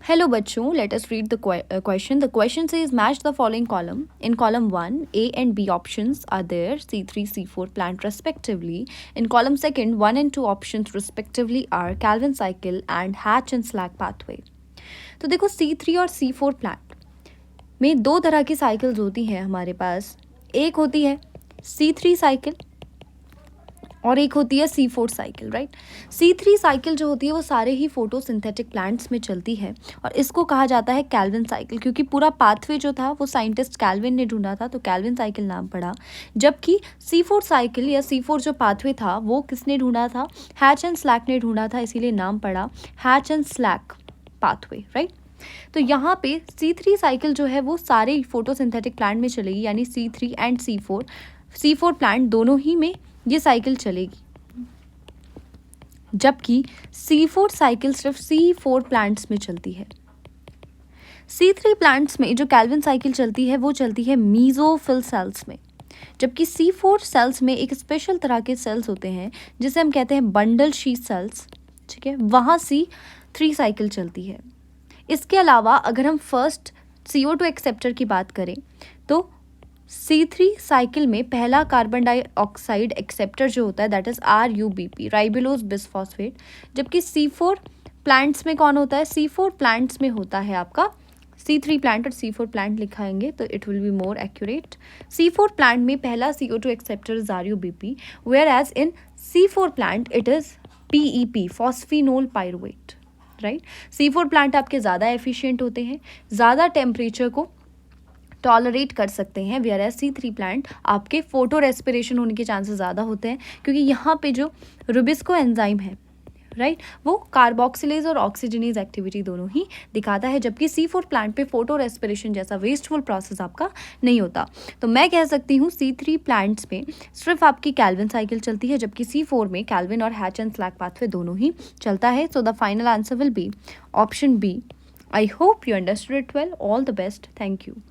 Hello बच्चों, let us read the question. The question says match the following column. In column 1, A and B options are there, C3, C4 plant respectively. In column 2, 1 and 2 options respectively are Calvin cycle and Hatch and Slack pathway. तो देखो C3 और C4 plant में दो तरह की cycles होती हैं हमारे पास. एक होती है C3 साइकिल और एक होती है C4 cycle, right. C3 cycle जो होती है वो सारे ही फोटोसिंथेटिक प्लांट्स में चलती है और इसको कहा जाता है कैल्विन साइकिल, क्योंकि पूरा पाथवे जो था वो साइंटिस्ट कैल्विन ने ढूंढा था, तो कैल्विन साइकिल नाम पड़ा. जबकि C4 साइकिल या C4 जो पाथवे था वो किसने ढूंढा था? हैच एंड स्लैक ने ढूंढा था, इसीलिए नाम पड़ा hatch and slack pathway, right. तो यहाँ पे C3 साइकिल जो है वो सारे फोटोसिंथेटिक प्लांट में चलेगी, यानी C3 एंड C4 प्लांट दोनों ही में ये साइकिल चलेगी. जबकि C4 साइकिल सिर्फ C4 प्लांट्स में चलती है. C3 प्लांट्स में जो कैल्विन साइकिल चलती है वो चलती है मीजोफिल सेल्स में. जबकि C4 सेल्स में एक स्पेशल तरह के सेल्स होते हैं जिसे हम कहते हैं बंडल शीथ सेल्स, ठीक है, वहाँ C3 साइकिल चलती है. इसके अलावा अगर हम फर्स्ट CO2 एक्सेप्टर की बात करें तो C3 साइकिल में पहला कार्बन डाइऑक्साइड एक्सेप्टर जो होता है दैट इज RUBP, राइबोलोज बिसफॉस्फेट. जबकि C4 प्लांट्स में कौन होता है? C4 प्लांट्स में होता है आपका C3 प्लांट, और C4 प्लांट लिखाएंगे तो it will be more accurate. C4 plant में पहला CO2 acceptor is RUBP, whereas in C4 plant it is PEP, phosphoenolpyruvate, right. C4 plant आपके ज़्यादा एफिशिएंट होते हैं, ज़्यादा टेम्परेचर को टॉलरेट कर सकते हैं, वेयर एज C3 प्लांट आपके फोटो रेस्पिरेशन होने के चांसेस ज़्यादा होते हैं, क्योंकि यहाँ पे जो रुबिस्को एंजाइम है, राइट, वो कार्बोक्सिलेज और ऑक्सीजनेज एक्टिविटी दोनों ही दिखाता है. जबकि C4 प्लांट पे फोटो रेस्पिरेशन जैसा वेस्टफुल प्रोसेस आपका नहीं होता. तो मैं कह सकती हूँ C3 प्लांट्स में सिर्फ आपकी कैल्विन साइकिल चलती है, जबकि C4 में कैल्विन और हैच एंड स्लैक पाथवे दोनों ही चलता है. So the final answer will be option B. I hope you understood it well. All the best. Thank you.